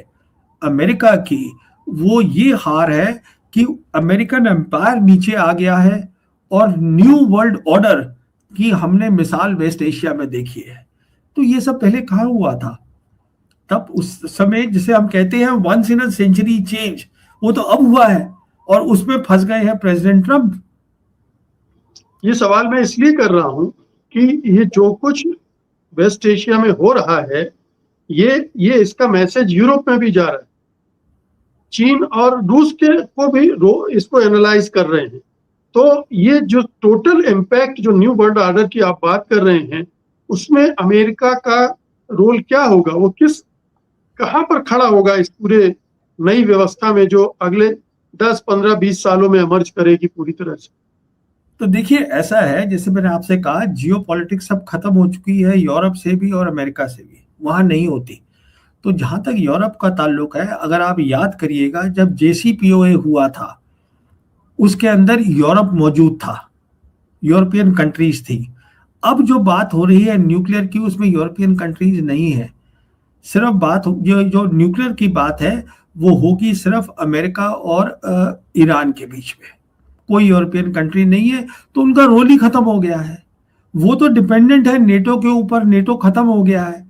अमेरिका की, वो ये हार है कि अमेरिकन एम्पायर नीचे आ गया है और न्यू वर्ल्ड ऑर्डर की हमने मिसाल वेस्ट एशिया में देखी है। तो ये सब पहले कहाँ हुआ था? तब उस समय जिसे हम कहते हैं once in a century change, वो तो अब हुआ है और उसमें फंस गए हैं प्रेसिडेंट ट्रंप। ये सवाल मैं इसलिए कर रहा हूं कि ये जो कुछ वेस्ट एशिया में हो रहा है, ये इसका मैसेज यूरोप में भी जा रहा है। चीन और रूस के को भी इसको एनालाइज कर रहे हैं। तो ये जो टोटल इम्पैक्ट जो न्यू वर्ल्ड ऑर्डर की आप बात कर रहे हैं, उसमें अमेरिका का रोल क्या होगा? वो कहां पर खड़ा होगा इस पूरे नई व्यवस्था में जो अगले 10, 15, 20 सालों में इमर्ज करेगी पूरी तरह से? तो देखिए ऐसा है, जैसे मैंने आपसे कहा, जियो पॉलिटिक्स सब खत्म हो चुकी है, यूरोप से भी और अमेरिका से भी, वहां नहीं होती। तो जहां तक यूरोप का ताल्लुक है, अगर आप याद करिएगा जब JCPOA हुआ था, उसके अंदर यूरोप मौजूद था, यूरोपियन कंट्रीज थी। अब जो बात हो रही है न्यूक्लियर की, उसमें यूरोपियन कंट्रीज नहीं है। सिर्फ बात जो न्यूक्लियर की बात है वो होगी सिर्फ अमेरिका और ईरान के बीच में, कोई यूरोपियन कंट्री नहीं है। तो उनका रोल ही खत्म हो गया है, वो तो डिपेंडेंट है नेटो के ऊपर, नेटो खत्म हो गया है।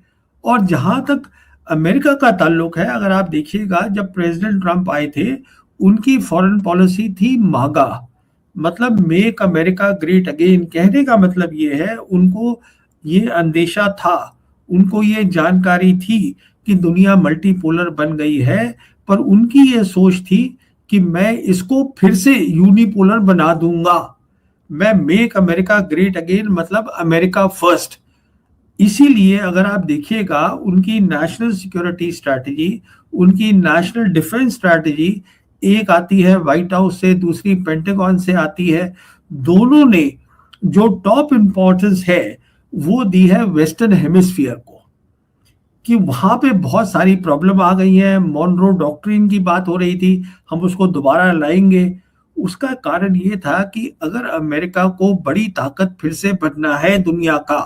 और जहां तक अमेरिका का ताल्लुक है, अगर आप देखिएगा जब प्रेसिडेंट ट्रंप आए थे, उनकी फॉरेन पॉलिसी थी मागा, मतलब मेक अमेरिका ग्रेट अगेन। कहने का मतलब ये है, उनको ये अंदेशा था, उनको ये जानकारी थी कि दुनिया मल्टीपोलर बन गई है, पर उनकी ये सोच थी कि मैं इसको फिर से यूनिपोलर बना दूंगा। मैं मेक अमेरिका ग्रेट अगेन मतलब अमेरिका फर्स्ट। इसीलिए अगर आप देखिएगा उनकी नेशनल सिक्योरिटी स्ट्रैटेजी, उनकी नेशनल डिफेंस स्ट्रैटेजी, एक आती है व्हाइट हाउस से, दूसरी पेंटागन से आती है। दोनों ने जो टॉप इंपॉर्टेंस है वो दी है वेस्टर्न हेमिस्फीयर को, कि वहां पे बहुत सारी प्रॉब्लम आ गई है। मॉनरो डॉक्ट्रिन की बात हो रही थी, हम उसको दोबारा लाएंगे। उसका कारण ये था कि अगर अमेरिका को बड़ी ताकत फिर से बनना है दुनिया का,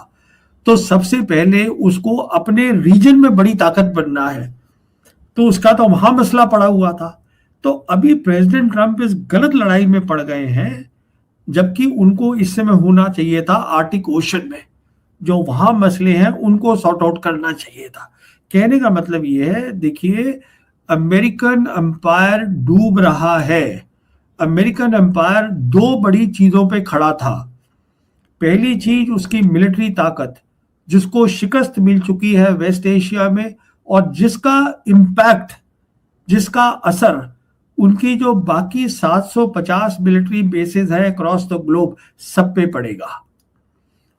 तो सबसे पहले उसको अपने रीजन में बड़ी ताकत बनना है। तो उसका तो वहां मसला पड़ा हुआ था। तो अभी प्रेसिडेंट ट्रंप इस गलत लड़ाई में पड़ गए हैं, जबकि उनको इस समय होना चाहिए था आर्टिक ओशन में, जो वहां मसले हैं उनको सॉर्ट आउट करना चाहिए था। कहने का मतलब ये है, देखिए अमेरिकन एम्पायर डूब रहा है। अमेरिकन एम्पायर दो बड़ी चीजों पे खड़ा था। पहली चीज उसकी मिलिट्री ताकत, जिसको शिकस्त मिल चुकी है वेस्ट एशिया में, और जिसका इम्पैक्ट, जिसका असर उनकी जो बाकी 750 मिलिट्री बेसेस है अक्रॉस द ग्लोब सब पे पड़ेगा।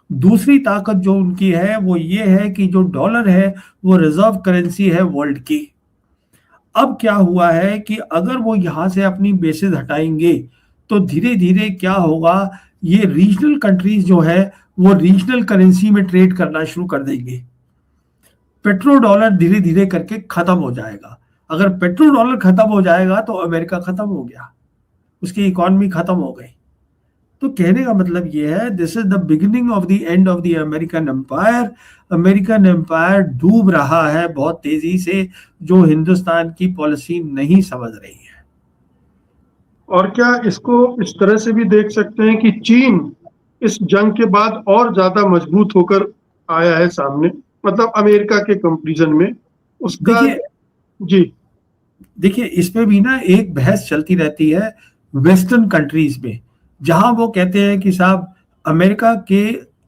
दूसरी ताकत जो उनकी है वो ये है कि जो डॉलर है वो रिजर्व करेंसी है वर्ल्ड की। अब क्या हुआ है कि अगर वो यहां से अपनी बेसेस हटाएंगे तो धीरे धीरे क्या होगा, ये रीजनल कंट्रीज जो है वो रीजनल करेंसी में ट्रेड करना शुरू कर देंगे। पेट्रो डॉलर धीरे धीरे करके खत्म हो जाएगा। अगर पेट्रो डॉलर खत्म हो जाएगा तो अमेरिका खत्म हो गया, उसकी इकॉनमी खत्म हो गई। तो कहने का मतलब ये है, this is the beginning of the end of the American empire. American empire डूब रहा है बहुत तेजी से, जो हिंदुस्तान की पॉलिसी नहीं समझ रही है। और क्या इसको इस तरह से भी देख सकते हैं कि चीन इस जंग के बाद और ज्यादा मजबूत होकर आया है सामने, मतलब अमेरिका के कंपैरिजन में उसका। देखिए जी। देखिए इसमें भी ना एक बहस चलती रहती है वेस्टर्न कंट्रीज में, जहां वो कहते हैं कि साहब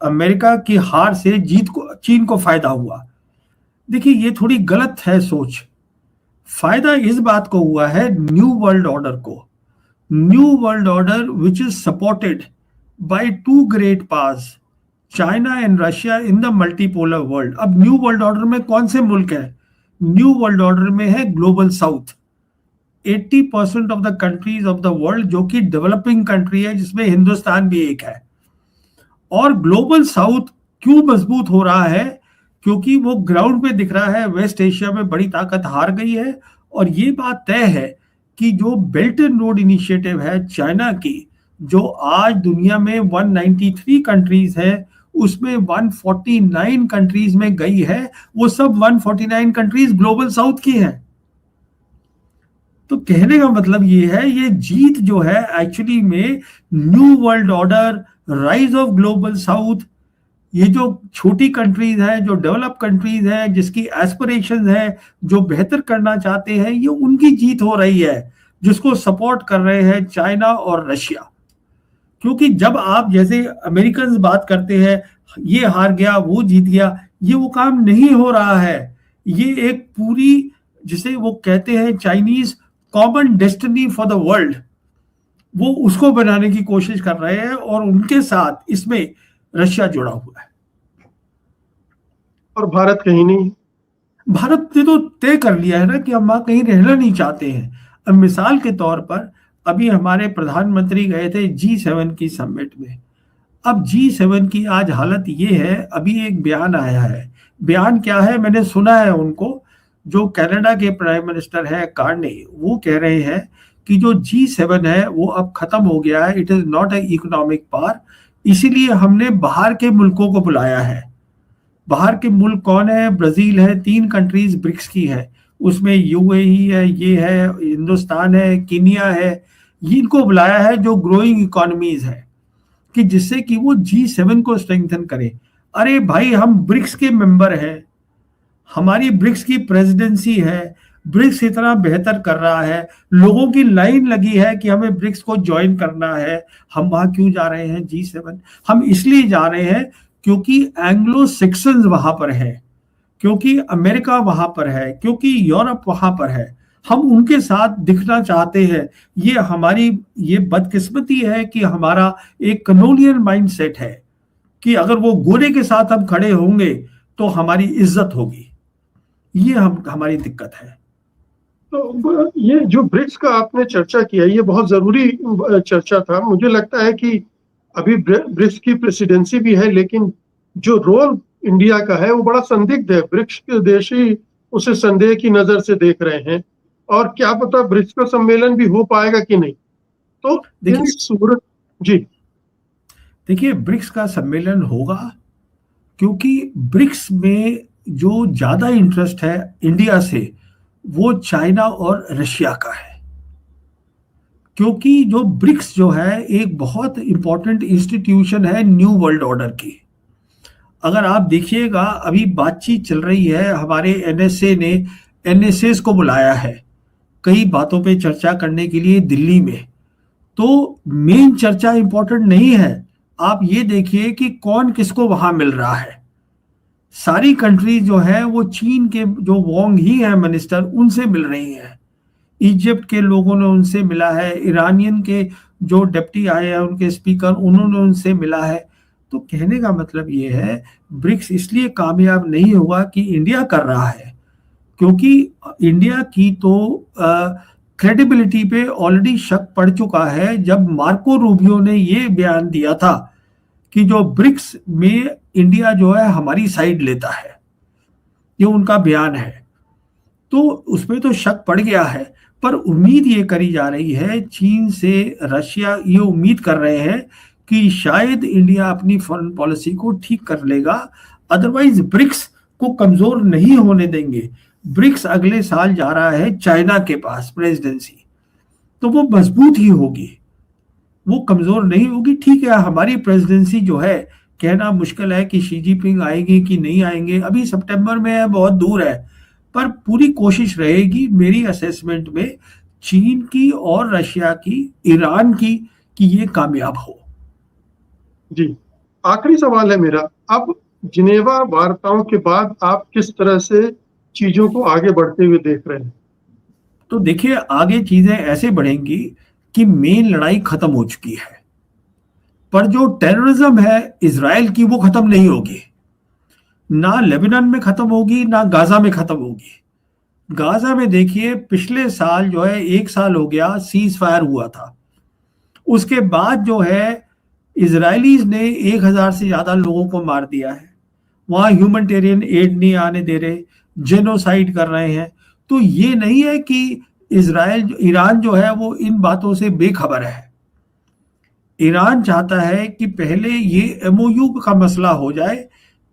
अमेरिका की हार से जीत को चीन को फायदा हुआ। देखिए ये थोड़ी गलत है सोच। फायदा इस बात को हुआ है न्यू वर्ल्ड ऑर्डर को, new world order which is supported by two great powers, China and Russia in the multipolar world. अब न्यू वर्ल्ड ऑर्डर में कौन से मुल्क है? न्यू वर्ल्ड ऑर्डर में है global south, 80% of the countries of the world, जो कि डेवलपिंग कंट्री है, जिसमें हिंदुस्तान भी एक है। और ग्लोबल साउथ क्यों मजबूत हो रहा है? क्योंकि वो ग्राउंड पे दिख रहा है वेस्ट एशिया में बड़ी ताकत हार गई है। और ये बात तय है कि जो बेल्ट एंड रोड इनिशिएटिव है चाइना की, जो आज दुनिया में 193 कंट्रीज है, उसमें 149 कंट्रीज में गई है, वो सब 149 कंट्रीज ग्लोबल साउथ की है। तो कहने का मतलब ये है, ये जीत जो है एक्चुअली में new world order, rise of global south, ये जो छोटी कंट्रीज हैं, जो डेवलप कंट्रीज हैं, जिसकी एस्पिरेशंस है, जो बेहतर करना चाहते हैं, ये उनकी जीत हो रही है, जिसको सपोर्ट कर रहे हैं चाइना और रशिया। क्योंकि जब आप जैसे अमेरिकन बात करते हैं ये हार गया वो जीत गया, ये वो काम नहीं हो रहा है। ये एक पूरी, जिसे वो कहते हैं Chinese common destiny for the world, वो उसको बनाने की कोशिश कर रहे हैं, और उनके साथ इसमें रशिया जुड़ा हुआ है। और भारत कहीं नहीं। भारत ने तो तय कर लिया है ना कि हम वहां कहीं रहना नहीं चाहते हैं। अब मिसाल के तौर पर अभी हमारे प्रधानमंत्री गए थे G7 की समिट में। अब G7 की आज हालत ये है, अभी एक बयान आया है। बयान क्या है, मैंने सुना है उनको, जो कनाडा के प्राइम मिनिस्टर है कार्ने, वो कह रहे हैं कि जो G7 है वो अब खत्म हो गया है, it is not a economic power, इसीलिए हमने बाहर के मुल्कों को बुलाया है। बाहर के मुल्क कौन है? ब्राजील है, 3 कंट्रीज ब्रिक्स की है, उसमें यूएई है, ये है, हिंदुस्तान है, केनिया है, इनको बुलाया है जो ग्रोइंग इकोनॉमीज है, कि जिससे कि वो G7 को स्ट्रेंथन करे। अरे भाई, हम ब्रिक्स के मेंबर हैं, हमारी ब्रिक्स की प्रेसिडेंसी है, ब्रिक्स इतना बेहतर कर रहा है, लोगों की लाइन लगी है कि हमें ब्रिक्स को ज्वाइन करना है। हम वहां क्यों जा रहे हैं G7? हम इसलिए जा रहे हैं क्योंकि एंग्लो सेक्सन्स वहां पर है, क्योंकि अमेरिका वहां पर है, क्योंकि यूरोप वहां पर है। हम उनके साथ दिखना चाहते हैं। ये हमारी ये बदकिस्मती है कि हमारा एक कलोनियल माइंडसेट है कि अगर वो गोरे के साथ हम खड़े होंगे तो हमारी इज्जत होगी। ये हमारी दिक्कत है। तो ये जो ब्रिक्स का आपने चर्चा किया, ये बहुत जरूरी चर्चा था। मुझे लगता है कि अभी ब्रिक्स की प्रेसिडेंसी भी है, लेकिन जो रोल इंडिया का है वो बड़ा संदिग्ध है। ब्रिक्स के देश ही उसे संदेह की नजर से देख रहे हैं, और क्या पता ब्रिक्स का सम्मेलन भी हो पाएगा कि नहीं। तो देखिए सूरत जी। देखिए ब्रिक्स का सम्मेलन होगा, क्योंकि ब्रिक्स में जो ज्यादा इंटरेस्ट है इंडिया से, वो चाइना और रशिया का है। क्योंकि जो ब्रिक्स जो है एक बहुत इंपॉर्टेंट इंस्टीट्यूशन है न्यू वर्ल्ड ऑर्डर की। अगर आप देखिएगा, अभी बातचीत चल रही है, हमारे एनएसए ने एनएसएस को बुलाया है कई बातों पे चर्चा करने के लिए दिल्ली में। तो मेन चर्चा इंपॉर्टेंट नहीं है, आप ये देखिए कि कौन किसको वहां मिल रहा है। सारी कंट्रीज जो है वो चीन के जो वोंग ही है मिनिस्टर, उनसे मिल रही हैं। इजिप्ट के लोगों ने उनसे मिला है, ईरानियन के जो डिप्टी आए हैं उनके स्पीकर, उन्होंने उनसे मिला है। तो कहने का मतलब ये है, ब्रिक्स इसलिए कामयाब नहीं हुआ कि इंडिया कर रहा है, क्योंकि इंडिया की तो क्रेडिबिलिटी पे ऑलरेडी शक पड़ चुका है जब मार्को रूबियो ने ये बयान दिया था कि जो ब्रिक्स में इंडिया जो है हमारी साइड लेता है, ये उनका बयान है, तो उसमें तो शक पड़ गया है। पर उम्मीद ये करी जा रही है, चीन से रशिया ये उम्मीद कर रहे हैं कि शायद इंडिया अपनी फॉरेन पॉलिसी को ठीक कर लेगा, अदरवाइज ब्रिक्स को कमजोर नहीं होने देंगे। ब्रिक्स अगले साल जा रहा है चाइना के पास प्रेसिडेंसी, तो वो मजबूत ही होगी, वो कमजोर नहीं होगी। ठीक है, हमारी प्रेसिडेंसी जो है, कहना मुश्किल है कि शी जिनपिंग आएंगे कि नहीं आएंगे, अभी सितंबर में है, बहुत दूर है, पर पूरी कोशिश रहेगी मेरी असेसमेंट में चीन की और रशिया की, ईरान की, कि ये कामयाब हो। जी, आखिरी सवाल है मेरा, अब जिनेवा वार्ताओं के बाद आप किस तरह से चीजों को आगे बढ़ते हुए देख रहे हैं? तो देखिए, आगे चीजें ऐसे बढ़ेंगी कि मेन लड़ाई खत्म हो चुकी है, पर जो टेररिज्म है इजराइल की, वो खत्म नहीं होगी। ना लेबनान में खत्म होगी, ना गाजा में खत्म होगी। गाजा में देखिए, पिछले साल जो है 1 साल हो गया सीज फायर हुआ था, उसके बाद जो है इजरायलीज ने 1000 से ज्यादा लोगों को मार दिया है, वहां ह्यूमैनिटेरियन एड नहीं आने दे रहे, जेनोसाइड कर रहे हैं। तो ये नहीं है कि ईरान जो है वो इन बातों से बेखबर है। ईरान चाहता है कि पहले ये एमओयू का मसला हो जाए,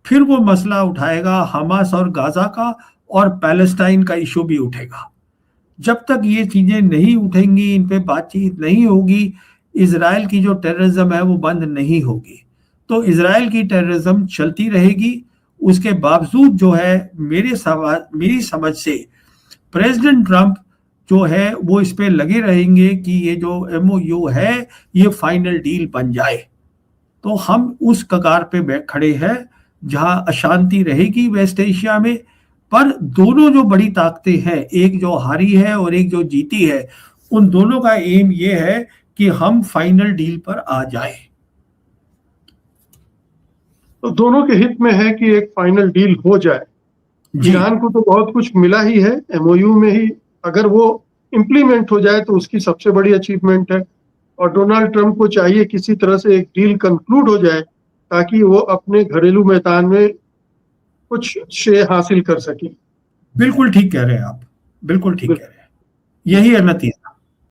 फिर वो मसला उठाएगा हमास और गाजा का, और पैलेस्टाइन का इशू भी उठेगा। जब तक ये चीजें नहीं उठेंगी, इन पे बातचीत नहीं होगी, इजराइल की जो टेररिज्म है वो बंद नहीं होगी। तो इजराइल की टेररिज्म चलती रहेगी। उसके बावजूद जो है मेरी समझ से प्रेसिडेंट ट्रंप जो है वो इस पे लगे रहेंगे कि ये जो एमओयू है ये फाइनल डील बन जाए। तो हम उस कगार पे खड़े हैं जहां अशांति रहेगी वेस्ट एशिया में, पर दोनों जो बड़ी ताकतें हैं, एक जो हारी है और एक जो जीती है, उन दोनों का एम ये है कि हम फाइनल डील पर आ जाए। तो दोनों के हित में है कि एक फाइनल डील हो जाए। ईरान को तो बहुत कुछ मिला ही है एमओयू में ही, अगर वो इम्प्लीमेंट हो जाए तो उसकी सबसे बड़ी अचीवमेंट है। और डोनाल्ड ट्रंप को चाहिए किसी तरह से एक डील कंक्लूड हो जाए ताकि वो अपने घरेलू मैदान में कुछ श्रेय हासिल कर सके। बिल्कुल ठीक कह रहे हैं आप, बिल्कुल ठीक कह रहे हैं, यही है नतीजा।